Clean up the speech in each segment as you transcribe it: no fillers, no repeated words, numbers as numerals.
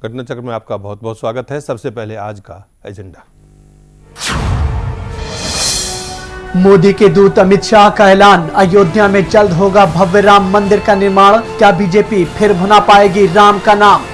घटना चक्र में आपका बहुत बहुत स्वागत है। सबसे पहले आज का एजेंडा। मोदी के दूत अमित शाह का ऐलान, अयोध्या में जल्द होगा भव्य राम मंदिर का निर्माण। क्या बीजेपी फिर भुना पाएगी राम का नाम?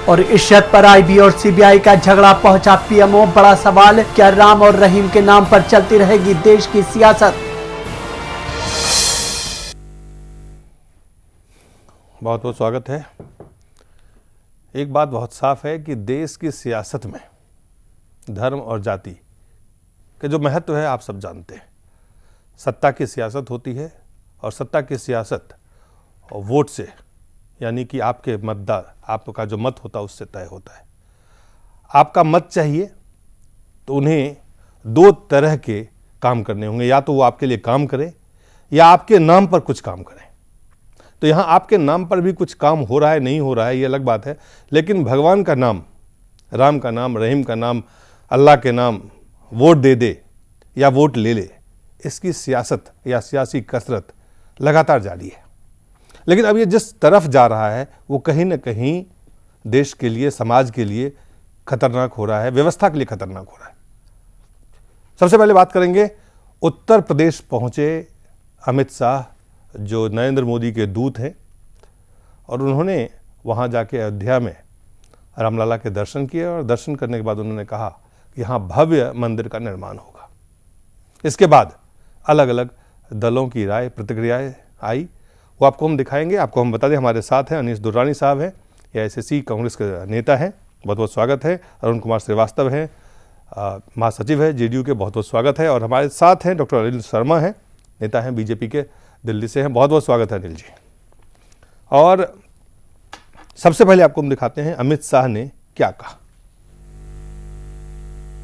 और इश्शत पर आईबी और सीबीआई का झगड़ा, पहुंचा पीएमओ। बड़ा सवाल, क्या राम और रहीम के नाम पर चलती रहेगी देश की सियासत? बहुत बहुत स्वागत है। एक बात बहुत साफ है कि देश की सियासत में धर्म और जाति के जो महत्व है आप सब जानते हैं। सत्ता की सियासत होती है और सत्ता की सियासत और वोट से, यानी कि आपके मतदार, आपका जो मत होता है उससे तय होता है। आपका मत चाहिए तो उन्हें दो तरह के काम करने होंगे, या तो वो आपके लिए काम करें या आपके नाम पर कुछ काम करें। तो यहाँ आपके नाम पर भी कुछ काम हो रहा है, नहीं हो रहा है, ये अलग बात है, लेकिन भगवान का नाम, राम का नाम, रहीम का नाम, अल्लाह के नाम, वोट दे दे या वोट ले ले, इसकी सियासत या सियासी कसरत लगातार जारी है। लेकिन अब ये जिस तरफ जा रहा है वो कहीं ना कहीं देश के लिए, समाज के लिए खतरनाक हो रहा है, व्यवस्था के लिए खतरनाक हो रहा है। सबसे पहले बात करेंगे, उत्तर प्रदेश पहुंचे अमित शाह जो नरेंद्र मोदी के दूत हैं, और उन्होंने वहां जाके अयोध्या में रामलला के दर्शन किए और दर्शन करने के बाद उन्होंने कहा कि यहाँ भव्य मंदिर का निर्माण होगा। इसके बाद अलग अलग दलों की राय, प्रतिक्रियाएं आई, वो आपको हम दिखाएंगे। आपको हम बता दें, हमारे साथ हैं अनीश दुर्रानी साहब हैं, एआईसीसी कांग्रेस के नेता हैं, बहुत बहुत स्वागत है। अरुण कुमार श्रीवास्तव हैं, महासचिव है जेडीयू के, बहुत बहुत स्वागत है। और हमारे साथ हैं डॉक्टर अनिल शर्मा हैं, नेता हैं बीजेपी के, दिल्ली से हैं, बहुत बहुत स्वागत है अनिल जी। और सबसे पहले आपको हम दिखाते हैं अमित शाह ने क्या कहा।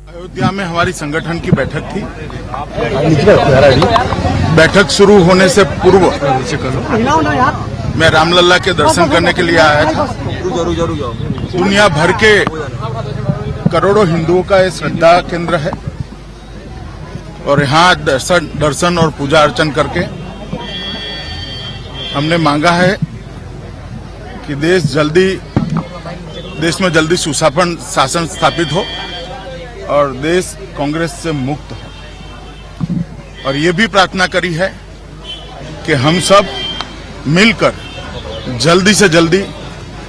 अयोध्या में हमारी संगठन की बैठक थी। बैठक शुरू होने से पूर्व मैं रामलला के दर्शन करने के लिए आया था। दुनिया भर के करोड़ों हिंदुओं का ये श्रद्धा केंद्र है और यहाँ दर्शन और पूजा अर्चन करके हमने मांगा है कि देश में जल्दी सुशासन शासन स्थापित हो और देश कांग्रेस से मुक्त हो। और ये भी प्रार्थना करी है कि हम सब मिलकर जल्दी से जल्दी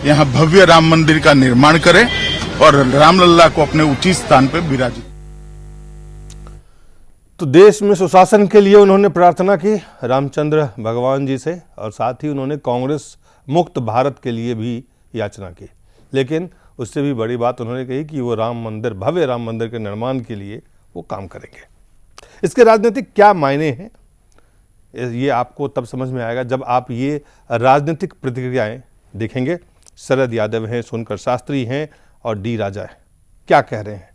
यहाँ भव्य राम मंदिर का निर्माण करें और रामलला को अपने उचित स्थान पर विराजित। तो देश में सुशासन के लिए उन्होंने प्रार्थना की रामचंद्र भगवान जी से, और साथ ही उन्होंने कांग्रेस मुक्त भारत के लिए भी याचना की। लेकिन उससे भी बड़ी बात उन्होंने कही कि वो राम मंदिर, भव्य राम मंदिर के निर्माण के लिए वो काम करेंगे। इसके राजनीतिक क्या मायने हैं ये आपको तब समझ में आएगा जब आप ये राजनीतिक प्रतिक्रियाएं देखेंगे। शरद यादव हैं, सोनकर शास्त्री हैं और डी राजा हैं, क्या कह रहे हैं।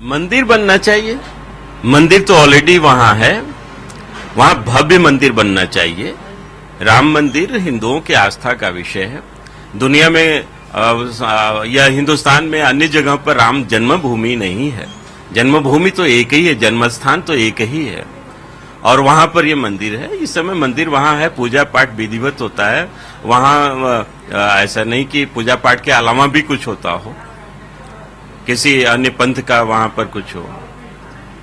मंदिर बनना चाहिए, मंदिर तो ऑलरेडी वहां है, वहां भव्य मंदिर बनना चाहिए। राम मंदिर हिंदुओं की आस्था का विषय है। दुनिया में या हिंदुस्तान में अन्य जगह पर राम जन्मभूमि नहीं है। जन्मभूमि तो एक ही है, जन्मस्थान तो एक ही है, और वहां पर ये मंदिर है। इस समय मंदिर वहां है, पूजा पाठ विधिवत होता है वहां। ऐसा नहीं कि पूजा पाठ के अलावा भी कुछ होता हो, किसी अन्य पंथ का वहां पर कुछ हो,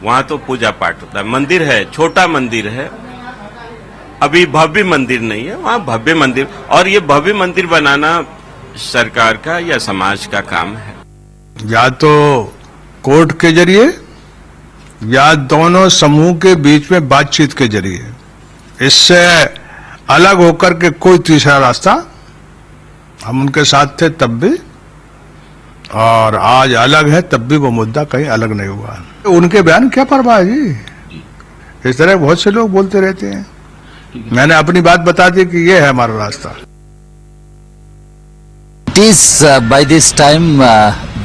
वहां तो पूजा पाठ होता है। मंदिर है, छोटा मंदिर है, अभी भव्य मंदिर नहीं है, वहां भव्य मंदिर। और ये भव्य मंदिर बनाना सरकार का या समाज का काम है, या तो कोर्ट के जरिए या दोनों समूह के बीच में बातचीत के जरिए। इससे अलग होकर के कोई तीसरा रास्ता, हम उनके साथ थे तब भी और आज अलग है तब भी वो मुद्दा कहीं अलग नहीं हुआ। उनके बयान क्या परवाह है जी, इस तरह बहुत से लोग बोलते रहते हैं। मैंने अपनी बात बता दी कि ये है हमारा रास्ता। It is by this time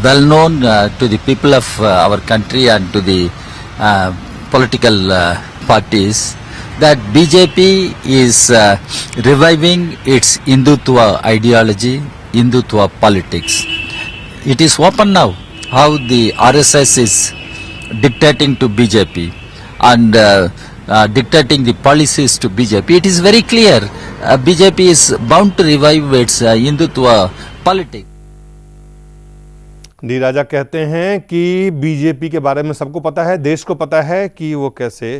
well known to the people of our country and to the political parties that BJP is reviving its Hindutva ideology, Hindutva politics. It is open now how the RSS is dictating to BJP and dictating the policies to BJP. It is very clear BJP is bound to revive its Hindutva politics. D Raja कहते हैं कि BJP के बारे में सबको पता है, देश को पता है कि वो कैसे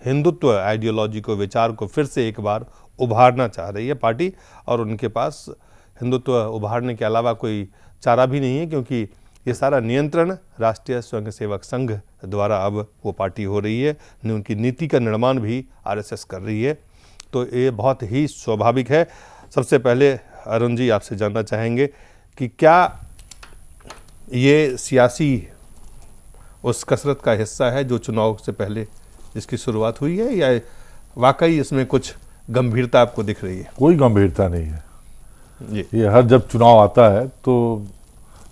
हिंदुत्व आइडियोलॉजी को, विचार को फिर से एक बार उभारना चाह रही है पार्टी, और उनके पास हिंदुत्व उभारने के अलावा कोई चारा भी नहीं है, क्योंकि ये सारा नियंत्रण राष्ट्रीय स्वयंसेवक संघ द्वारा अब वो पार्टी हो रही है, उनकी नीति का निर्माण भी आरएसएस कर रही है। तो ये बहुत ही स्वाभाविक है। सबसे पहले अरुण जी आपसे जानना चाहेंगे कि क्या ये सियासी उस कसरत का हिस्सा है जो चुनाव से पहले इसकी शुरुआत हुई है, या वाकई इसमें कुछ गंभीरता आपको दिख रही है? कोई गंभीरता नहीं है जी। ये हर जब चुनाव आता है तो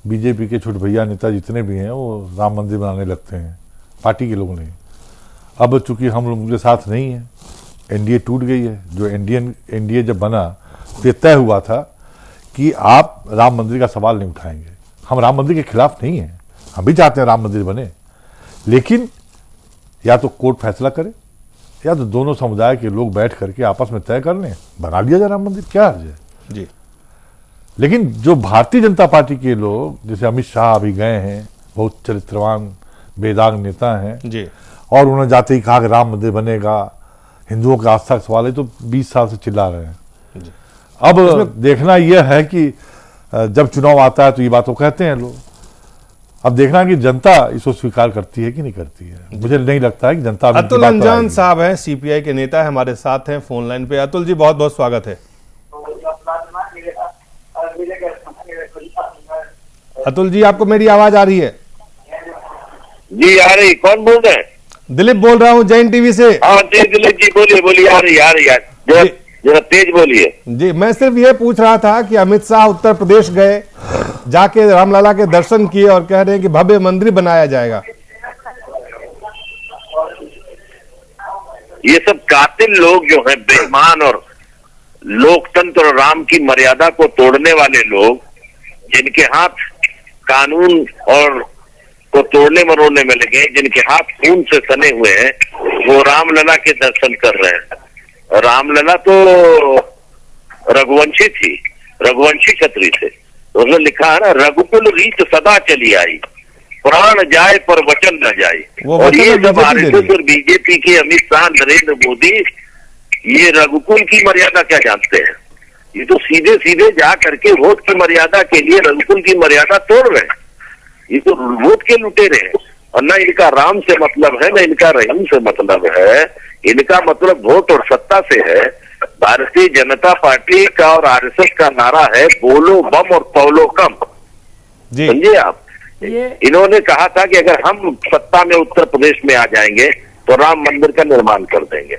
बीजेपी के छोटे भैया नेता जितने भी हैं वो राम मंदिर बनाने लगते हैं, पार्टी के लोग नहीं। अब चूंकि हम लोग उनके साथ नहीं है, एनडीए टूट गई है। जो एनडीए जब बना तो तय हुआ था कि आप राम मंदिर का सवाल नहीं उठाएंगे। हम राम मंदिर के खिलाफ नहीं हैं, हम भी चाहते हैं राम मंदिर बने, लेकिन या तो कोर्ट फैसला करे या तो दोनों समुदाय के लोग बैठ करके आपस में तय कर लें, बना लिया जाए राम मंदिर, क्या हर्ज है जी। लेकिन जो भारतीय जनता पार्टी के लोग, जैसे अमित शाह अभी गए हैं, बहुत चरित्रवान बेदाग नेता हैं जी, और उन्होंने जाते ही कहा कि राम मंदिर बनेगा, हिंदुओं का आस्था का सवाल है, तो 20 साल से चिल्ला रहे हैं। अब देखना यह है कि जब चुनाव आता है तो ये बात वो कहते हैं लोग, अब देखना कि जनता इसको स्वीकार करती है कि नहीं करती है। मुझे नहीं लगता है कि जनता अतुल अंजान साहब हैं, सीपीआई के नेता है, हमारे साथ हैं फोन लाइन पे। अतुल जी बहुत बहुत स्वागत है। अतुल जी आपको मेरी आवाज आ रही है? जी आ रही। कौन बोल रहे हैं? दिलीप बोल रहा हूँ जैन टीवी से। हाँ जी दिलीप जी बोलिए बोलिए, आ रही यार, जरा तेज बोलिए जी। मैं सिर्फ ये पूछ रहा था कि अमित शाह उत्तर प्रदेश गए, जाके रामलला के दर्शन किए और कह रहे हैं कि भव्य मंदिर बनाया जाएगा। ये सब कातिल लोग जो हैं, बेईमान और लोकतंत्र और राम की मर्यादा को तोड़ने वाले लोग, जिनके हाथ कानून और को तोड़ने मरोड़ने में लगे, जिनके हाथ खून से सने हुए हैं, वो रामलला के दर्शन कर रहे हैं। रामलला तो रघुवंशी थी, रघुवंशी क्षत्रिय थे। उसने लिखा है ना, रघुकुल रीत सदा चली आई, प्राण जाए पर वचन न जाए। और ये सब आरएसएस और बीजेपी के अमित शाह, नरेंद्र मोदी, ये रघुकुल की मर्यादा क्या जानते हैं? ये तो सीधे सीधे जा करके वोट की मर्यादा के लिए रघुकुल की मर्यादा तोड़ रहे हैं। ये तो वोट के लुटेरे हैं, और न इनका राम से मतलब है, न इनका रहीम से मतलब है। इनका मतलब वोट और सत्ता से है। भारतीय जनता पार्टी का और आरएसएस का नारा है, बोलो बम और तौलो कम। समझे आप? इन्होंने कहा था कि अगर हम सत्ता में उत्तर प्रदेश में आ जाएंगे तो राम मंदिर का निर्माण कर देंगे।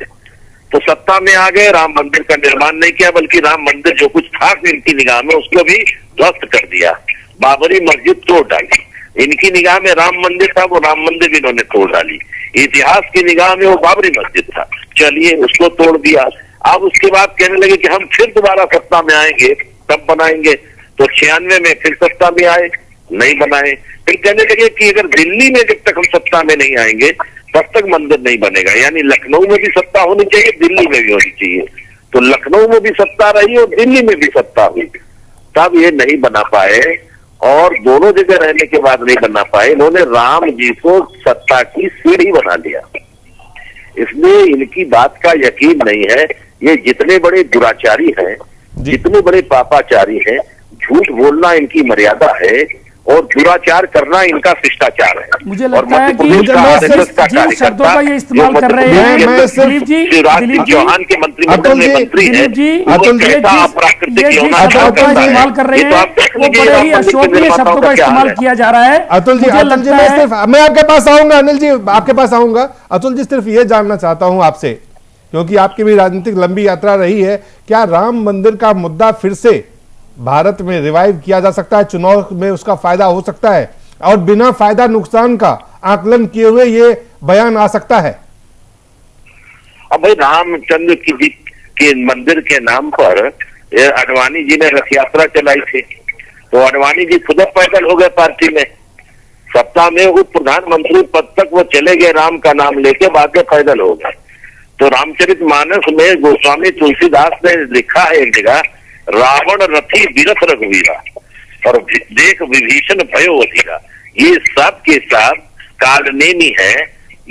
तो सत्ता में आ गए, राम मंदिर का निर्माण नहीं किया, बल्कि राम मंदिर जो कुछ था इनकी निगाह में उसको भी ध्वस्त कर दिया। बाबरी मस्जिद तोड़ डाली। इनकी निगाह में राम मंदिर था, वो राम मंदिर भी इन्होंने तोड़ डाली। इतिहास की निगाह में वो बाबरी मस्जिद था, चलिए उसको तोड़ दिया। अब उसके बाद कहने लगे कि हम फिर दोबारा सत्ता में आएंगे तब बनाएंगे। तो 96 में फिर सत्ता में आए, नहीं बनाए। फिर कहने लगे कि अगर दिल्ली में जब तक हम सत्ता में नहीं आएंगे तब तक मंदिर नहीं बनेगा। यानी लखनऊ में भी सत्ता होनी चाहिए, दिल्ली में भी होनी चाहिए। तो लखनऊ में भी सत्ता रही और दिल्ली में भी सत्ता हुई, तब ये नहीं बना पाए। और दोनों जगह रहने के बाद नहीं बना पाए, इन्होंने राम जी को सत्ता की सीढ़ी बना लिया। इसलिए इनकी बात का यकीन नहीं है। ये जितने बड़े दुराचारी हैं, जितने बड़े पापाचारी हैं, झूठ बोलना इनकी मर्यादा है और दुराचार करना इनका शिष्टाचार है। मुझे लगता है कि जिन शब्दों का ये इस्तेमाल कर रहे हैं दिलीप जी, चौहान के मंत्रिमंडल में मंत्री हैं, प्राकृतिक इस्तेमाल कर रहे हैं, वो बड़े ही अशोभनीय शब्दों का इस्तेमाल किया जा रहा है। अतुल जी मैं आपके पास आऊंगा, अनिल जी आपके पास आऊंगा। अतुल जी सिर्फ ये जानना चाहता हूं आपसे, क्योंकि आपकी भी राजनीतिक लंबी यात्रा रही है, क्या राम मंदिर का मुद्दा फिर से भारत में रिवाइव किया जा सकता है? चुनाव में उसका फायदा हो सकता है और बिना फायदा नुकसान का आकलन किए हुए ये बयान आ सकता है? अब भाई रामचंद्र जी के मंदिर के नाम पर अडवाणी जी ने रथ यात्रा चलाई थी, तो अडवाणी जी खुद पैदल हो गए पार्टी में। सत्ता में वो प्रधानमंत्री पद तक वो चले गए, राम का नाम लेके, बाद में पैदल हो गए। तो रामचरितमानस में गोस्वामी तुलसीदास ने लिखा है एक जगह, रावण रथी विरथ रघुवीरा और देख विभीषण भयो अधीरा। ये सब के सब कालनेमी है।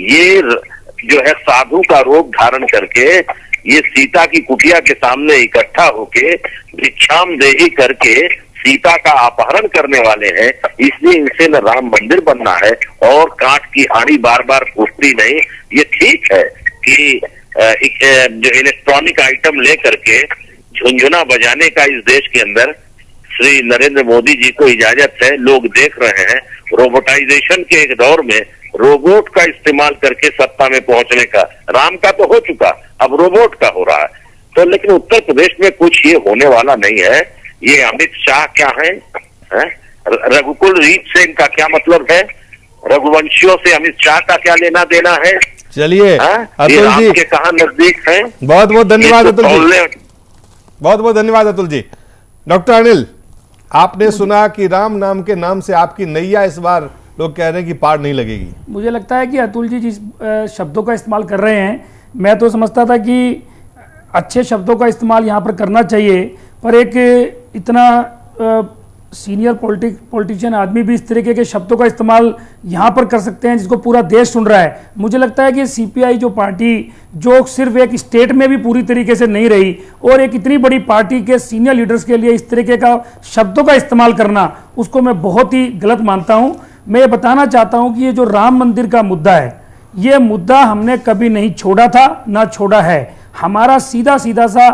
ये जो है साधु का रूप धारण करके ये सीता की कुटिया के सामने इकट्ठा होके भिक्षाम देही करके सीता का अपहरण करने वाले हैं। इसलिए इनसे न राम मंदिर बनना है और कांट की हाड़ी बार बार फूटती नहीं। ये ठीक है कि जो इलेक्ट्रॉनिक आइटम लेकर के झुंझुना बजाने का इस देश के अंदर श्री नरेंद्र मोदी जी को इजाजत है, लोग देख रहे हैं। रोबोटाइजेशन के एक दौर में रोबोट का इस्तेमाल करके सत्ता में पहुंचने का, राम का तो हो चुका, अब रोबोट का हो रहा है। तो लेकिन उत्तर प्रदेश में कुछ ये होने वाला नहीं है। ये अमित शाह क्या है? रघुकुल रीत से इनका क्या मतलब है? रघुवंशियों से अमित शाह का क्या लेना देना है? चलिए अतुल जी के कहां नजदीक है। बहुत बहुत धन्यवाद अतुल जी, बहुत बहुत धन्यवाद अतुल जी। डॉक्टर अनिल, आपने सुना कि राम नाम के नाम से आपकी नैया इस बार लोग कह रहे हैं कि पार नहीं लगेगी। मुझे लगता है कि अतुल जी जिस शब्दों का इस्तेमाल कर रहे हैं, मैं तो समझता था कि अच्छे शब्दों का इस्तेमाल यहाँ पर करना चाहिए, पर एक इतना सीनियर पॉलिटिशियन आदमी भी इस तरीके के शब्दों का इस्तेमाल यहाँ पर कर सकते हैं जिसको पूरा देश सुन रहा है। मुझे लगता है कि सीपीआई जो पार्टी जो सिर्फ एक स्टेट में भी पूरी तरीके से नहीं रही और एक इतनी बड़ी पार्टी के सीनियर लीडर्स के लिए इस तरीके का शब्दों का इस्तेमाल करना, उसको मैं बहुत ही गलत मानता हूँ। मैं ये बताना चाहता हूँ कि ये जो राम मंदिर का मुद्दा है, ये मुद्दा हमने कभी नहीं छोड़ा था ना छोड़ा है। हमारा सीधा सीधा सा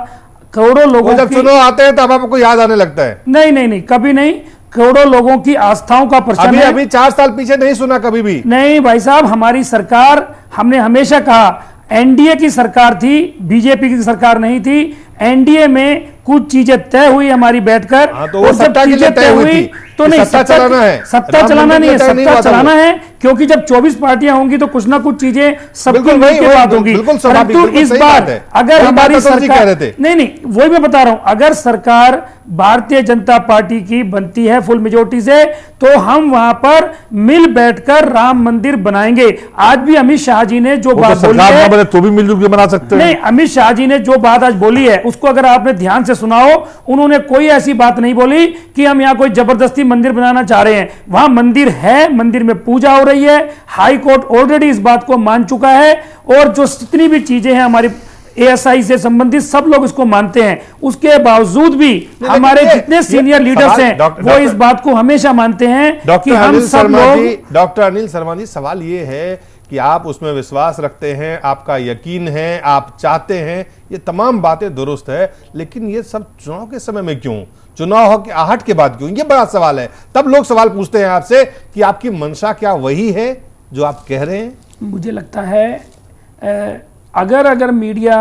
करोड़ों लोगों जब चुनाव आते हैं तब आपको याद आने लगता है। नहीं, कभी नहीं। करोड़ों लोगों की आस्थाओं का प्रश्न है। अभी 4 साल पीछे नहीं सुना कभी भी। नहीं भाई साहब, हमारी सरकार, हमने हमेशा कहा एनडीए की सरकार थी, बीजेपी की सरकार नहीं थी। एनडीए में कुछ चीजें तय हुई हमारी बैठकर, तो वो सत्ता के लिए तय हुई तो नहीं, सत्ता चलाना है, सत्ता चलाना नहीं है, सत्ता चलाना है, क्योंकि जब 24 पार्टियां होंगी तो कुछ ना कुछ चीजें सबकी मिलकर बात होगी। परंतु इस बार अगर हमारी सरकार, नहीं, वही मैं बता रहा हूं, अगर सरकार भारतीय जनता पार्टी की बनती है फुल मेजोरिटी से, तो हम वहां पर मिल बैठकर राम मंदिर बनाएंगे। आज भी अमित शाह जी ने जो बात बोली है, तो भी मिलजुल के बना सकते हैं। नहीं, अमित शाह जी ने जो बात आज बोली है उसको अगर आपने ध्यान से सुना हो, उन्होंने कोई ऐसी बात नहीं बोली कि हम यहाँ कोई जबरदस्ती मंदिर बनाना चाह रहे हैं। वहां मंदिर है, मंदिर में पूजा हो रही है। हाई कोर्ट ऑलरेडी इस बात को मान चुका है और जो जितनी भी चीजें हैं हमारी एएसआई से संबंधित सब लोग इसको मानते हैं। उसके बावजूद भी हमारे जितने सीनियर लीडर्स हैं वो इस बात को हमेशा मानते हैं कि हम सब लोग। डॉक्टर अनिल शर्मा जी, सवाल ये है कि आप उसमें विश्वास रखते हैं, आपका यकीन है, आप चाहते हैं, ये तमाम बातें दुरुस्त है, लेकिन ये सब चुनाव के समय में क्यों, चुनाव के आहट के बाद क्यों? ये बड़ा सवाल है। तब लोग सवाल पूछते हैं आपसे कि आपकी मंशा क्या वही है जो आप कह रहे हैं? मुझे लगता है अगर मीडिया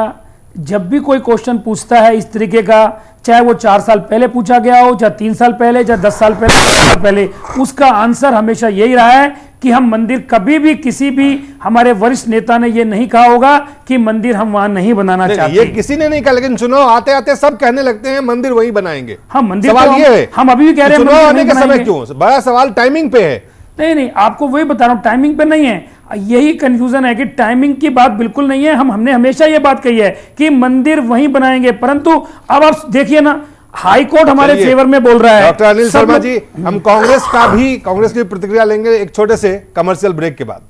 जब भी कोई क्वेश्चन पूछता है इस तरीके का, चाहे वो 4 साल पहले पूछा गया हो, चाहे 3 साल पहले, चाहे 10 साल पहले, उसका आंसर हमेशा यही रहा है कि हम मंदिर, कभी भी किसी भी हमारे वरिष्ठ नेता ने यह नहीं कहा होगा कि मंदिर हम वहां नहीं बनाना चाहते। ये किसी ने नहीं कहा, लेकिन चुनाव आते आते सब कहने लगते हैं मंदिर वही बनाएंगे। हाँ, मंदिर सवाल ये है, हम अभी भी कह रहे हैं चुनाव आने के समय क्यों? बड़ा सवाल टाइमिंग पे है। नहीं, आपको वही बता रहा हूं, टाइमिंग पे नहीं है। यही कंफ्यूजन है कि टाइमिंग की बात बिल्कुल नहीं है। हमने हमेशा ये बात कही है कि मंदिर वहीं बनाएंगे, परंतु अब आप देखिए ना, हाई कोर्ट हमारे फेवर में बोल रहा है। डॉक्टर अनिल शर्मा जी, हम कांग्रेस की प्रतिक्रिया लेंगे एक छोटे से कमर्शियल ब्रेक के बाद।